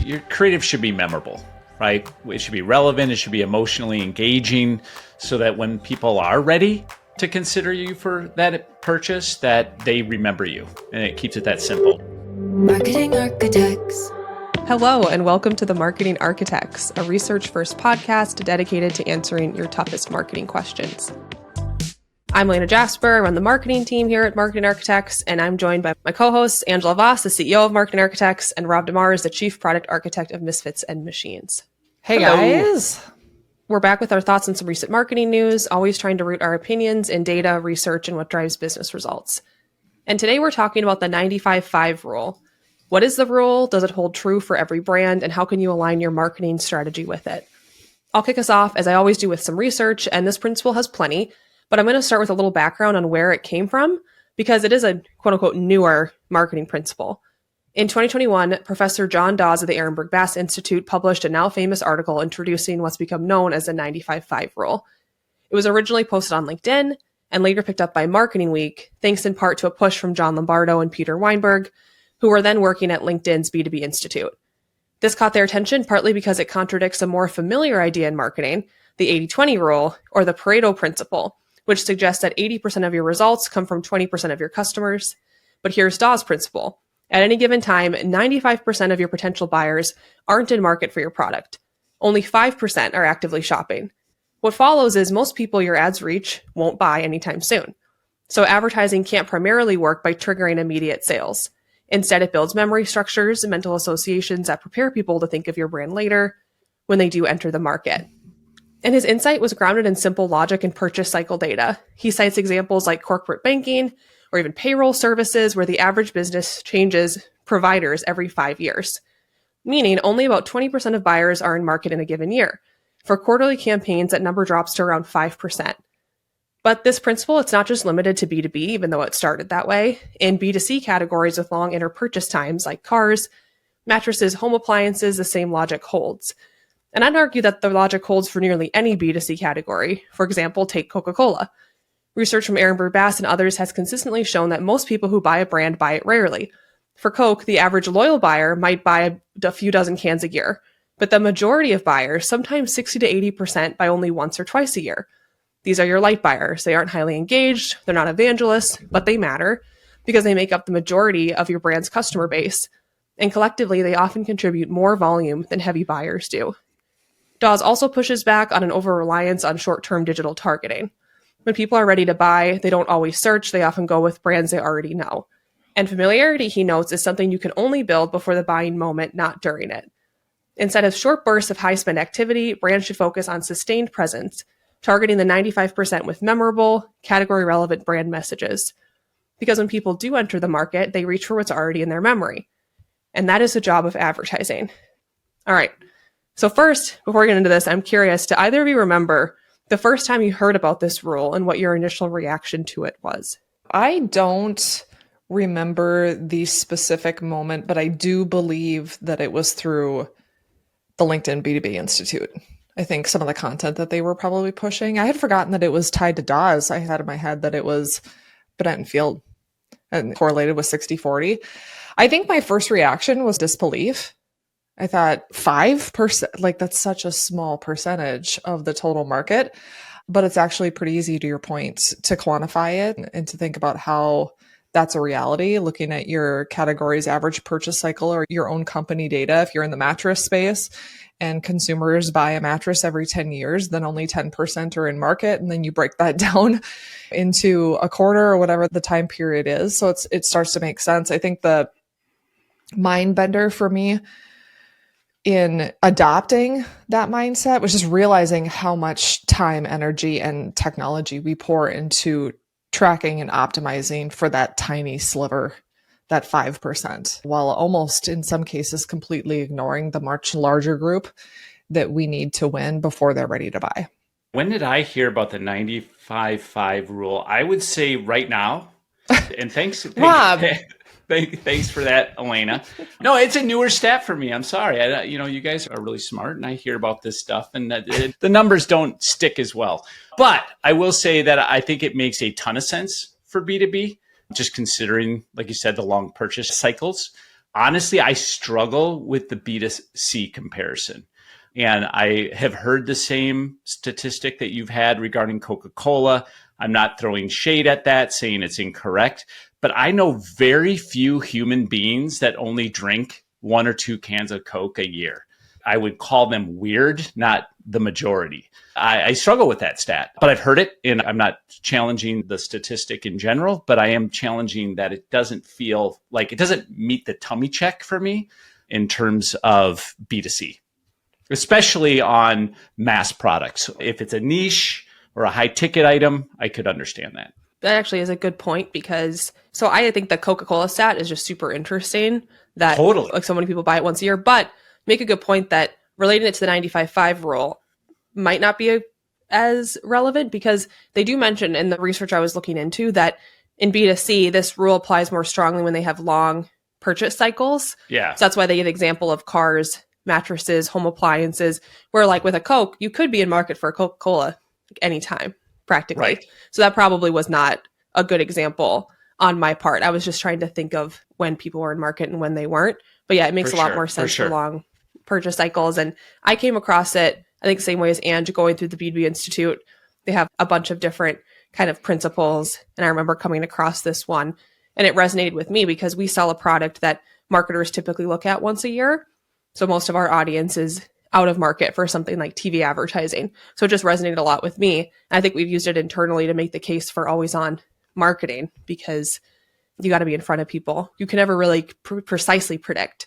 your creative should be memorable, right? It should be relevant. It should be emotionally engaging so that when people are ready to consider you for that purchase, that they remember you. And it keeps it that simple. Marketing Architects. Hello, and welcome to the Marketing Architects, a research-first podcast dedicated to answering your toughest marketing questions. I'm Elena Jasper. I run the marketing team here at Marketing Architects, and I'm joined by my co-hosts, Angela Voss, the CEO of Marketing Architects, and Rob DeMars, the Chief Product Architect of Misfits and Machines. Hey, Hello. guys. We're back with our thoughts on some recent marketing news, always trying to root our opinions in data, research, and what drives business results. And today we're talking about the 95-5 rule. What is the rule? Does it hold true for every brand? And how can you align your marketing strategy with it? I'll kick us off, as I always do, with some research, and this principle has plenty, but I'm going to start with a little background on where it came from, because it is a quote-unquote newer marketing principle. In 2021, Professor John Dawes of the Ehrenberg Bass Institute published a now famous article introducing what's become known as the 95-5 rule. It was originally posted on LinkedIn and later picked up by Marketing Week, thanks in part to a push from John Lombardo and Peter Weinberg, who were then working at LinkedIn's B2B Institute. This caught their attention partly because it contradicts a more familiar idea in marketing, the 80-20 rule, or the Pareto principle, which suggests that 80% of your results come from 20% of your customers. But here's Dawes' principle. At any given time, 95% of your potential buyers aren't in market for your product. Only 5% are actively shopping. What follows is most people your ads reach won't buy anytime soon. So advertising can't primarily work by triggering immediate sales. Instead, it builds memory structures and mental associations that prepare people to think of your brand later when they do enter the market. And his insight was grounded in simple logic and purchase cycle data. He cites examples like corporate banking or even payroll services where the average business changes providers every 5 years, meaning only about 20% of buyers are in market in a given year. For quarterly campaigns, that number drops to around 5%. But this principle, it's not just limited to B2B, even though it started that way. In B2C categories with long inter-purchase times like cars, mattresses, home appliances, the same logic holds. And I'd argue that the logic holds for nearly any B2C category. For example, take Coca-Cola. Research from Ehrenberg Bass and others has consistently shown that most people who buy a brand buy it rarely. For Coke, the average loyal buyer might buy a few dozen cans a year, but the majority of buyers, sometimes 60 to 80%, buy only once or twice a year. These are your light buyers. They aren't highly engaged, they're not evangelists, but they matter because they make up the majority of your brand's customer base. And collectively, they often contribute more volume than heavy buyers do. Dawes also pushes back on an over-reliance on short-term digital targeting. When people are ready to buy, they don't always search, they often go with brands they already know. And familiarity, he notes, is something you can only build before the buying moment, not during it. Instead of short bursts of high-spend activity, brands should focus on sustained presence, targeting the 95% with memorable, category-relevant brand messages. Because when people do enter the market, they reach for what's already in their memory. And that is the job of advertising. All right. So first, before we get into this, I'm curious, do either of you remember the first time you heard about this rule and what your initial reaction to it was? I don't remember the specific moment, but I do believe that it was through the LinkedIn B2B Institute. I think some of the content that they were probably pushing. I had forgotten that it was tied to Dawes. I had in my head that it was Bennett and Field and correlated with 60-40. I think my first reaction was disbelief. I thought 5%, like that's such a small percentage of the total market, but it's actually pretty easy, to your point, to quantify it and to think about how that's a reality, looking at your category's average purchase cycle or your own company data. If you're in the mattress space and consumers buy a mattress every 10 years, then only 10% are in market. And then you break that down into a quarter or whatever the time period is. So it starts to make sense. I think the mind bender for me in adopting that mindset was just realizing how much time, energy, and technology we pour into tracking and optimizing for that tiny sliver, that 5%, while almost in some cases completely ignoring the much larger group that we need to win before they're ready to buy. When did I hear about the 95-5 rule? I would say right now. And thanks, Rob. Thanks for that, Elena. No, it's a newer stat for me. I'm sorry. You guys are really smart, and I hear about this stuff, and the numbers don't stick as well. But I will say that I think it makes a ton of sense for B2B, just considering, like you said, the long purchase cycles. honestly, I struggle with the B2C comparison. And I have heard the same statistic that you've had regarding Coca-Cola. I'm not throwing shade at that, saying it's incorrect, but I know very few human beings that only drink 1 or 2 cans of Coke a year. I would call them weird, not the majority. I struggle with that stat, but I've heard it, and I'm not challenging the statistic in general, but I am challenging that it doesn't feel like it doesn't meet the tummy check for me in terms of B2C, especially on mass products. If it's a niche or a high ticket item, I could understand that. That actually is a good point because so I think the Coca-Cola stat is just super interesting that Totally. like so many people buy it once a year, but make a good point that relating it to the 95/5 rule might not be as relevant because they do mention in the research I was looking into that in B2C, this rule applies more strongly when they have long purchase cycles. Yeah. So that's why they give the example of cars, mattresses, home appliances, where like with a Coke, you could be in market for a Coca-Cola like anytime, practically. Right. So that probably was not a good example on my part. I was just trying to think of when people were in market and when they weren't. But yeah, it makes For a lot sure, more for sense sure. for long purchase cycles. And I came across it, I think, same way as Ange going through the B2B Institute. They have a bunch of different kind of principles. And I remember coming across this one and it resonated with me because we sell a product that marketers typically look at once a year. So most of our audience is out of market for something like TV advertising. So it just resonated a lot with me. I think we've used it internally to make the case for always on marketing because you got to be in front of people. You can never really precisely predict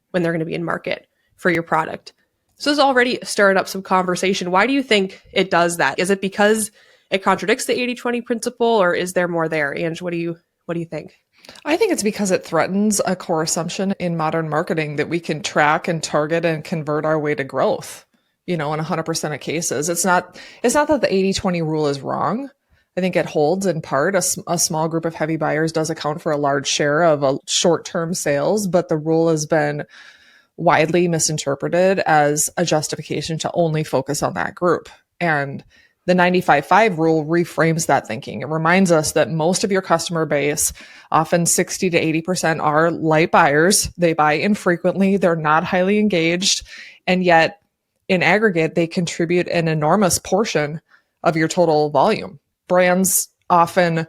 when they're going to be in market for your product. So this is already stirring up some conversation. Why do you think it does that? Is it because it contradicts the 80/20 principle or is there more there? Ange, what do you think? I think it's because it threatens a core assumption in modern marketing that we can track and target and convert our way to growth, in 100% of cases. It's not that the 80/20 rule is wrong. I think it holds in part. A small group of heavy buyers does account for a large share of a short-term sales, but the rule has been widely misinterpreted as a justification to only focus on that group. And the 95/5 rule reframes that thinking. It reminds us that most of your customer base, often 60 to 80%, are light buyers. They buy infrequently. They're not highly engaged. And yet, in aggregate, they contribute an enormous portion of your total volume. Brands often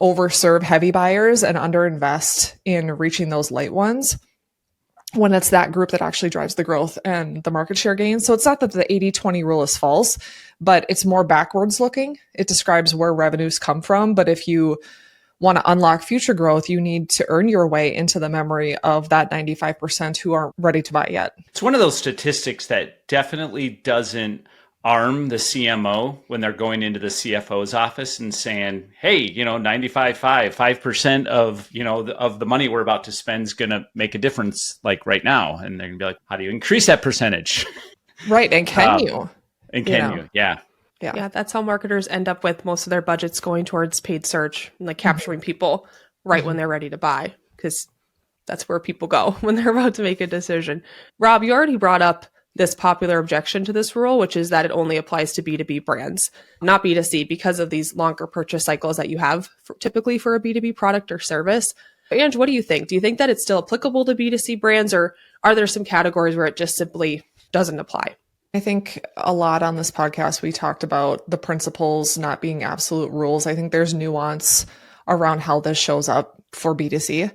overserve heavy buyers and underinvest in reaching those light ones when it's that group that actually drives the growth and the market share gains. So it's not that the 80/20 rule is false, but it's more backwards looking. It describes where revenues come from. But if you want to unlock future growth, you need to earn your way into the memory of that 95% who aren't ready to buy yet. It's one of those statistics that definitely doesn't arm the CMO when they're going into the CFO's office and saying, hey, 95/5% of, of the money we're about to spend is going to make a difference like right now. And they're going to be like, how do you increase that percentage? Right. And can you? And can you? Yeah. Yeah, that's how marketers end up with most of their budgets going towards paid search and like capturing people right when they're ready to buy, because that's where people go when they're about to make a decision. Rob, you already brought up this popular objection to this rule, which is that it only applies to B2B brands, not B2C, because of these longer purchase cycles that you have typically for a B2B product or service. Ange, what do you think? Do you think that it's still applicable to B2C brands, or are there some categories where it just simply doesn't apply? I think a lot on this podcast, we talked about the principles not being absolute rules. I think there's nuance around how this shows up for B2C.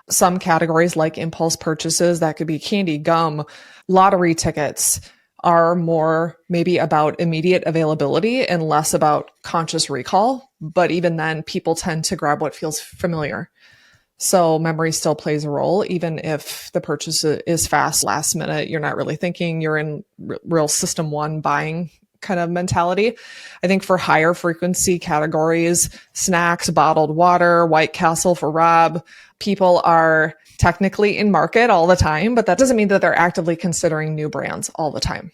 Some categories like impulse purchases, that could be candy, gum, lottery tickets, are more maybe about immediate availability and less about conscious recall. But even then, people tend to grab what feels familiar. So memory still plays a role, even if the purchase is fast, last minute, you're not really thinking, you're in real system one buying kind of mentality. I think for higher frequency categories, snacks, bottled water, White Castle for Rob, people are technically in market all the time, but that doesn't mean that they're actively considering new brands all the time.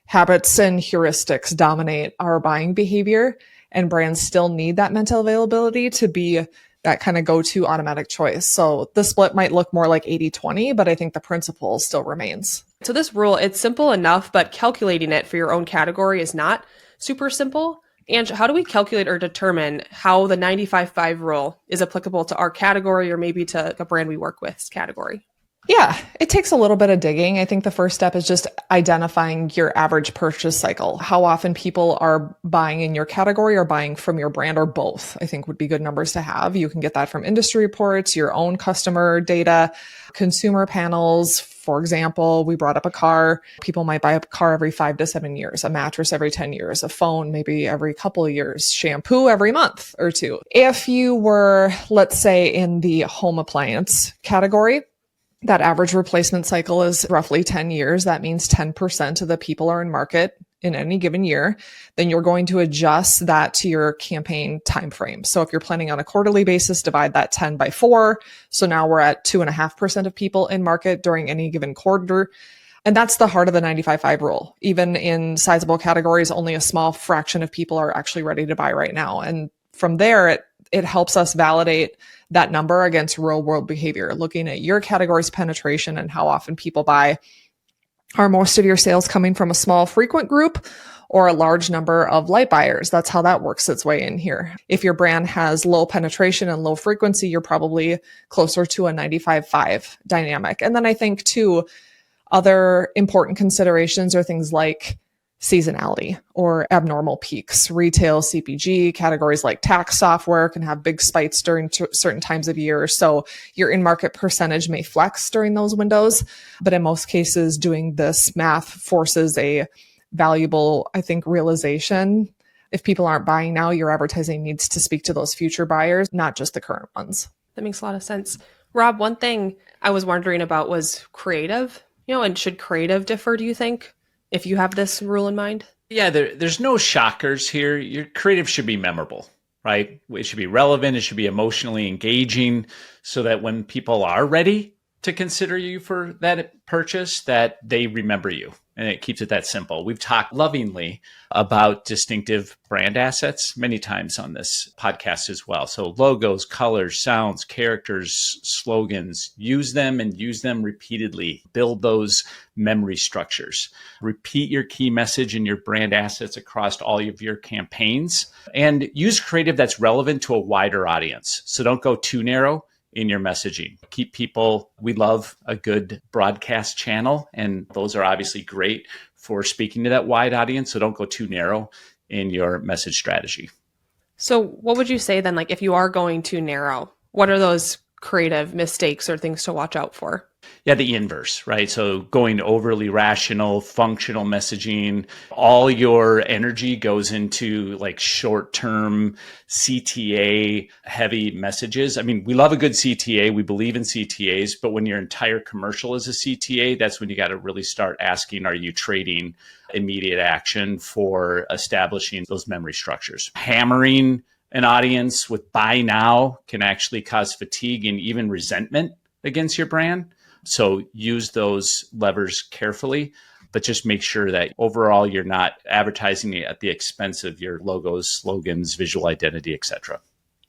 Habits and heuristics dominate our buying behavior, and brands still need that mental availability to be that kind of go-to automatic choice. So the split might look more like 80/20, but I think the principle still remains. So this rule, it's simple enough, but calculating it for your own category is not super simple. And how do we calculate or determine how the 95/5 rule is applicable to our category or maybe to a brand we work with's category? Yeah, it takes a little bit of digging. I think the first step is just identifying your average purchase cycle. How often people are buying in your category or buying from your brand or both, I think would be good numbers to have. You can get that from industry reports, your own customer data, consumer panels. For example, we brought up a car. People might buy a car every 5 to 7 years, a mattress every 10 years, a phone maybe every couple of years, shampoo every month or two. If you were, let's say, in the home appliance category, that average replacement cycle is roughly 10 years. That means 10% of the people are in market in any given year. Then you're going to adjust that to your campaign timeframe. So if you're planning on a quarterly basis, divide that 10 by 4. So now we're at 2.5% of people in market during any given quarter. And that's the heart of the 95-5 rule. Even in sizable categories, only a small fraction of people are actually ready to buy right now. And from there, it helps us validate that number against real world behavior, looking at your category's penetration and how often people buy. Are most of your sales coming from a small frequent group or a large number of light buyers? That's how that works its way in here. If your brand has low penetration and low frequency, you're probably closer to a 95-5 dynamic. And then I think too, other important considerations are things like seasonality or abnormal peaks. Retail, CPG, categories like tax software can have big spikes during certain times of year. So your in-market percentage may flex during those windows. But in most cases, doing this math forces a valuable, I think, realization. If people aren't buying now, your advertising needs to speak to those future buyers, not just the current ones. That makes a lot of sense. Rob, one thing I was wondering about was creative, and should creative differ, do you think, if you have this rule in mind? Yeah, there's no shockers here. Your creative should be memorable, right? It should be relevant. It should be emotionally engaging so that when people are ready to consider you for that purchase, that they remember you. And it keeps it that simple. We've talked lovingly about distinctive brand assets many times on this podcast as well. So logos, colors, sounds, characters, slogans, use them and use them repeatedly. Build those memory structures. Repeat your key message and your brand assets across all of your campaigns and use creative that's relevant to a wider audience. So don't go too narrow in your messaging. Keep people, we love a good broadcast channel, and those are obviously great for speaking to that wide audience. So don't go too narrow in your message strategy. So what would you say then, like if you are going too narrow, what are those creative mistakes or things to watch out for? Yeah, the inverse, right? So going overly rational, functional messaging, all your energy goes into like short-term CTA heavy messages. I mean, we love a good CTA. We believe in CTAs, but when your entire commercial is a CTA, that's when you got to really start asking, are you trading immediate action for establishing those memory structures? Hammering an audience with buy now can actually cause fatigue and even resentment against your brand. So use those levers carefully, but just make sure that overall you're not advertising at the expense of your logos, slogans, visual identity, etc.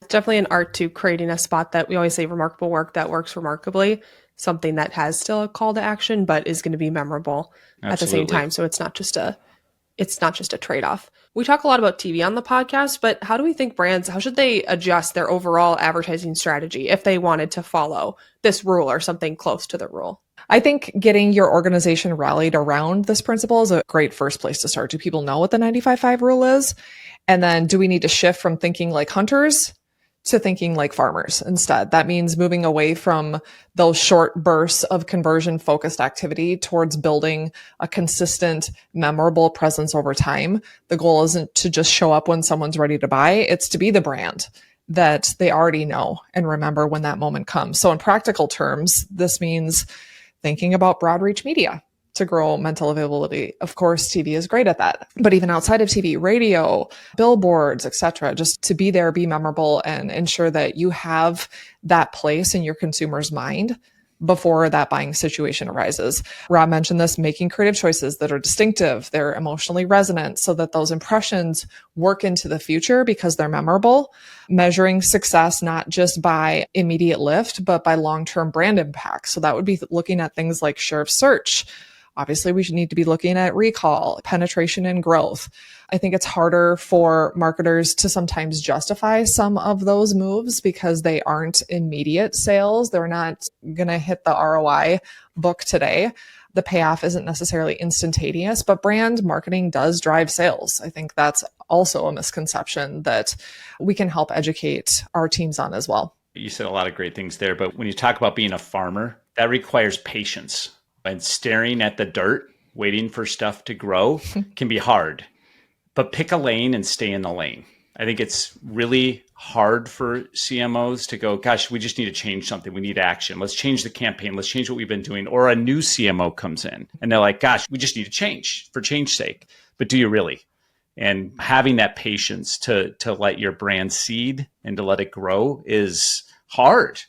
It's definitely an art to creating a spot that we always say remarkable work that works remarkably, something that has still a call to action, but is going to be memorable at the same time. So it's not just a trade-off. We talk a lot about TV on the podcast, but how do we think brands, how should they adjust their overall advertising strategy if they wanted to follow this rule or something close to the rule? I think getting your organization rallied around this principle is a great first place to start. Do people know what the 95-5 rule is? And then do we need to shift from thinking like hunters to thinking like farmers instead? That means moving away from those short bursts of conversion focused activity towards building a consistent, memorable presence over time. The goal isn't to just show up when someone's ready to buy. It's to be the brand that they already know and remember when that moment comes. So in practical terms, this means thinking about broad reach media to grow mental availability. Of course, TV is great at that. But even outside of TV, radio, billboards, etc., just to be there, be memorable, and ensure that you have that place in your consumer's mind before that buying situation arises. Rob mentioned this, making creative choices that are distinctive, they're emotionally resonant, so that those impressions work into the future because they're memorable. Measuring success not just by immediate lift, but by long-term brand impact. So that would be looking at things like share of search, Obviously, we should need to be looking at recall, penetration, and growth. I think it's harder for marketers to sometimes justify some of those moves because they aren't immediate sales. They're not going to hit the ROI book today. The payoff isn't necessarily instantaneous, but brand marketing does drive sales. I think that's also a misconception that we can help educate our teams on as well. You said a lot of great things there, but when you talk about being a farmer, that requires patience. And staring at the dirt, waiting for stuff to grow can be hard. But pick a lane and stay in the lane. I think it's really hard for CMOs to go, gosh, we just need to change something. We need action. Let's change the campaign. Let's change what we've been doing. Or a new CMO comes in and they're like, gosh, we just need to change for change's sake. But do you really? And having that patience to let your brand seed and to let it grow is hard,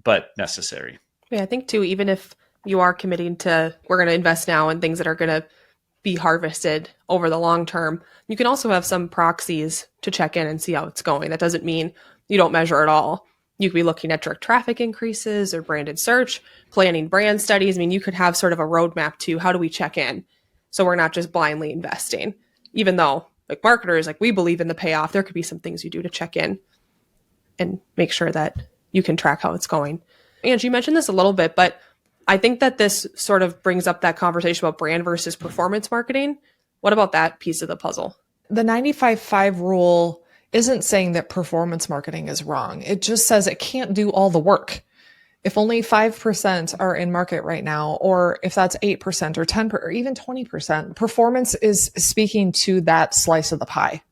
but necessary. Yeah, I think too, even if you are committing to, we're going to invest now in things that are going to be harvested over the long term, you can also have some proxies to check in and see how it's going. That doesn't mean you don't measure at all. You could be looking at direct traffic increases or branded search, planning brand studies. I mean, you could have sort of a roadmap to how do we check in so we're not just blindly investing. Even though, like marketers, like we believe in the payoff, there could be some things you do to check in and make sure that you can track how it's going. Ange, you mentioned this a little bit, but I think that this sort of brings up that conversation about brand versus performance marketing. What about that piece of the puzzle? The 95-5 rule isn't saying that performance marketing is wrong. It just says it can't do all the work. If only 5% are in market right now, or if that's 8% or 10% or even 20%, performance is speaking to that slice of the pie.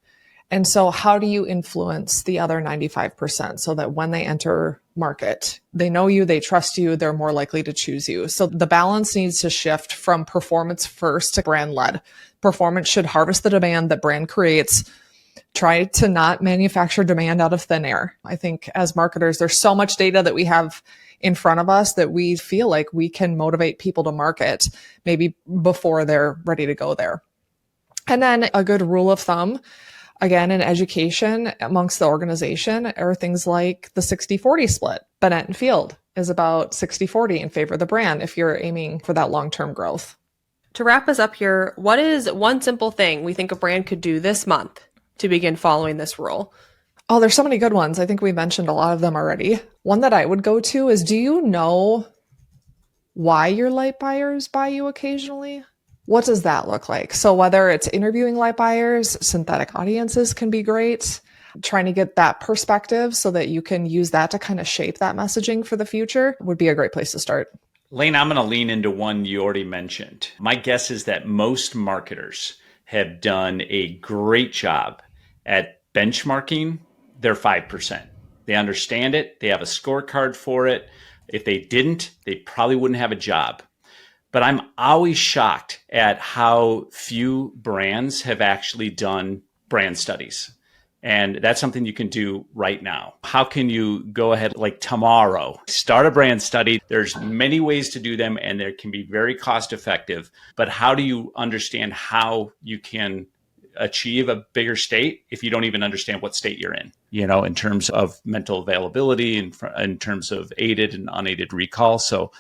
And so how do you influence the other 95% so that when they enter market, they know you, they trust you, they're more likely to choose you? So the balance needs to shift from performance first to brand led. Performance should harvest the demand that brand creates. Try to not manufacture demand out of thin air. I think as marketers, there's so much data that we have in front of us that we feel like we can motivate people to market maybe before they're ready to go there. And then a good rule of thumb, again, in education amongst the organization, are things like the 60-40 split. Bennett and Field is about 60-40 in favor of the brand if you're aiming for that long-term growth. To wrap us up here, what is one simple thing we think a brand could do this month to begin following this rule? Oh, there's so many good ones. I think we mentioned a lot of them already. One that I would go to is, do you know why your light buyers buy you occasionally? What does that look like? So whether it's interviewing light buyers, synthetic audiences can be great. Trying to get that perspective so that you can use that to kind of shape that messaging for the future would be a great place to start. Lane, I'm going to lean into one you already mentioned. My guess is that most marketers have done a great job at benchmarking their 5%. They understand it. They have a scorecard for it. If they didn't, they probably wouldn't have a job. But I'm always shocked at how few brands have actually done brand studies. And that's something you can do right now. How can you go ahead like tomorrow, start a brand study? There's many ways to do them and they can be very cost effective. But how do you understand how you can achieve a bigger state if you don't even understand what state you're in, in terms of mental availability and in terms of aided and unaided recall. So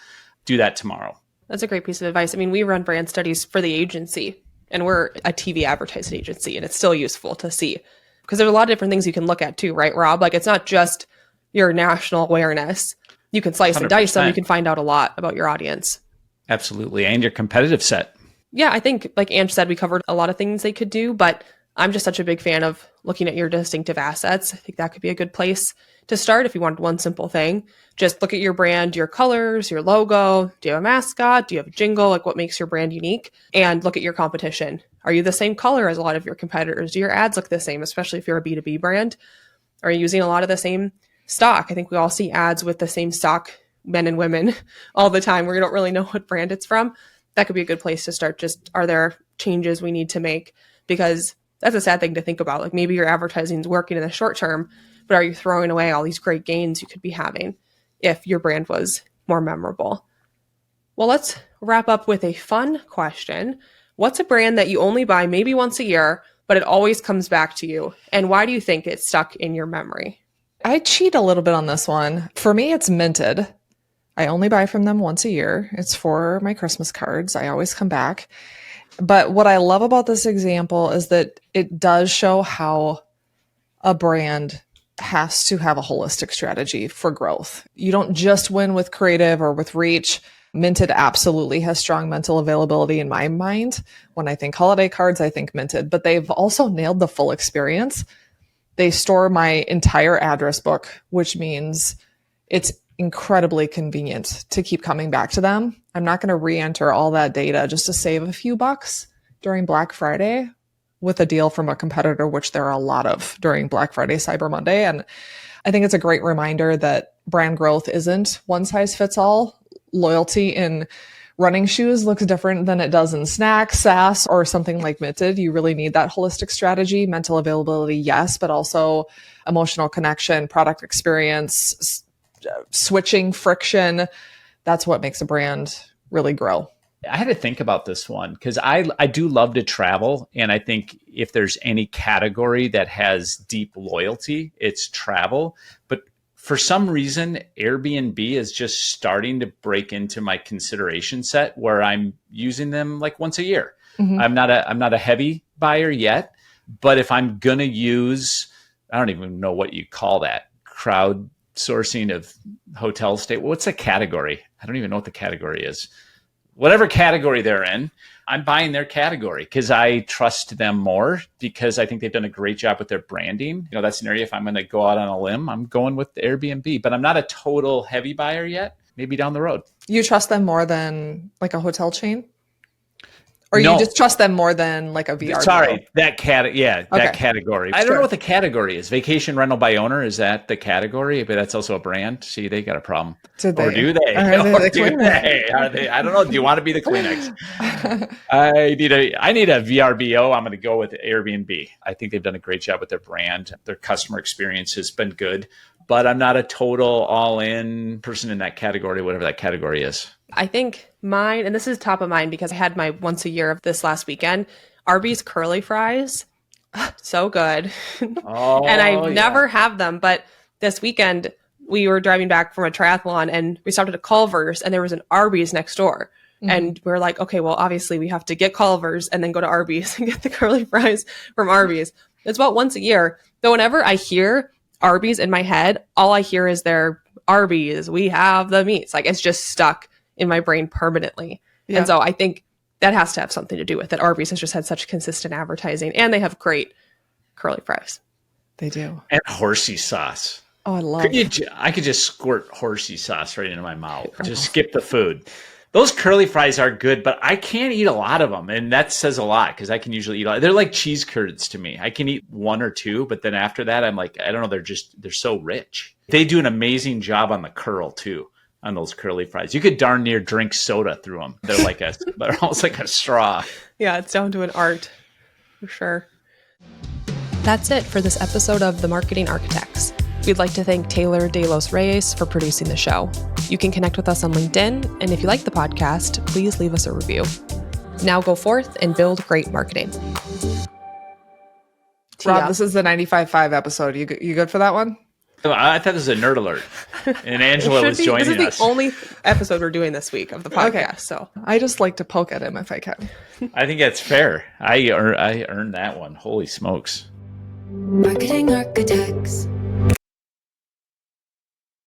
do that tomorrow. That's a great piece of advice. I mean, we run brand studies for the agency and we're a TV advertising agency and it's still useful to see because there's a lot of different things you can look at too, right, Rob? Like it's not just your national awareness. You can slice 100%. And dice them. You can find out a lot about your audience. Absolutely. And your competitive set. Yeah, I think, like Ange said, we covered a lot of things they could do, but I'm just such a big fan of looking at your distinctive assets. I think that could be a good place to start if you want one simple thing. Just look at your brand, your colors, your logo. Do you have a mascot? Do you have a jingle? Like what makes your brand unique? And look at your competition. Are you the same color as a lot of your competitors? Do your ads look the same, especially if you're a B2B brand? Are you using a lot of the same stock? I think we all see ads with the same stock, men and women, all the time where you don't really know what brand it's from. That could be a good place to start. Just, are there changes we need to make? Because that's a sad thing to think about. Like maybe your advertising is working in the short term, but are you throwing away all these great gains you could be having if your brand was more memorable? Well, let's wrap up with a fun question. What's a brand that you only buy maybe once a year, but it always comes back to you? And why do you think it's stuck in your memory? I cheat a little bit on this one. For me, it's Minted. I only buy from them once a year. It's for my Christmas cards. I always come back. But what I love about this example is that it does show how a brand has to have a holistic strategy for growth. You don't just win with creative or with reach. Minted absolutely has strong mental availability in my mind. When I think holiday cards, I think Minted, but they've also nailed the full experience. They store my entire address book, which means it's incredibly convenient to keep coming back to them. I'm not going to re-enter all that data just to save a few bucks during Black Friday with a deal from a competitor, which there are a lot of during Black Friday, Cyber Monday. And I think it's a great reminder that brand growth isn't one size fits all. Loyalty in running shoes looks different than it does in snacks, SaaS, or something like Minted. You really need that holistic strategy, mental availability, yes, but also emotional connection, product experience, switching friction. That's what makes a brand really grow. I had to think about this one because I do love to travel. And I think if there's any category that has deep loyalty, it's travel. But for some reason, Airbnb is just starting to break into my consideration set where I'm using them like once a year. Mm-hmm. I'm not a heavy buyer yet, but if I'm going to use, I don't even know what you call that, crowdsourcing of hotel stay. What's a category? I don't even know what the category is. Whatever category they're in, I'm buying their category because I trust them more because I think they've done a great job with their branding. You know, that's an area if I'm going to go out on a limb, I'm going with the Airbnb, but I'm not a total heavy buyer yet. Maybe down the road. You trust them more than like a hotel chain? Or No. you just trust them more than like a VR? Sorry, that category. I don't Sure. know what the category is. Vacation rental by owner, is that the category? But that's also a brand. See, they got a problem. Or do they? Are they? I don't know. Do you want to be the Kleenex? I need a VRBO. I'm going to go with Airbnb. I think they've done a great job with their brand. Their customer experience has been good. But I'm not a total all-in person in that category, whatever that category is. I think mine, and this is top of mind because I had my once a year of this last weekend, Arby's curly fries. So good. Oh, and I never have them, but this weekend we were driving back from a triathlon and we stopped at a Culver's and there was an Arby's next door. Mm-hmm. And we were like, okay, well, obviously we have to get Culver's and then go to Arby's and get the curly fries from Arby's. It's about once a year. Though whenever I hear Arby's in my head, all I hear is their Arby's, we have the meats. Like it's just stuck in my brain permanently. Yeah. And so I think that has to have something to do with it. Arby's has just had such consistent advertising and they have great curly fries. They do. And horsey sauce. Oh, I love it. I could just squirt horsey sauce right into my mouth. Just skip the food. Those curly fries are good, but I can't eat a lot of them. And that says a lot because I can usually eat a lot. They're like cheese curds to me. I can eat one or two, but then after that, I'm like, I don't know. They're so rich. They do an amazing job on the curl too, on those curly fries. You could darn near drink soda through them. They're almost like a straw. Yeah, it's down to an art for sure. That's it for this episode of The Marketing Architects. We'd like to thank Taylor De Los Reyes for producing the show. You can connect with us on LinkedIn, and if you like the podcast, please leave us a review. Now go forth and build great marketing. Rob, this is the 95.5 episode. You good for that one? I thought this was a nerd alert, and Angela was joining us. This is the only episode we're doing this week of the podcast. Okay. So I just like to poke at him if I can. I think that's fair. I earned that one. Holy smokes. Marketing Architects.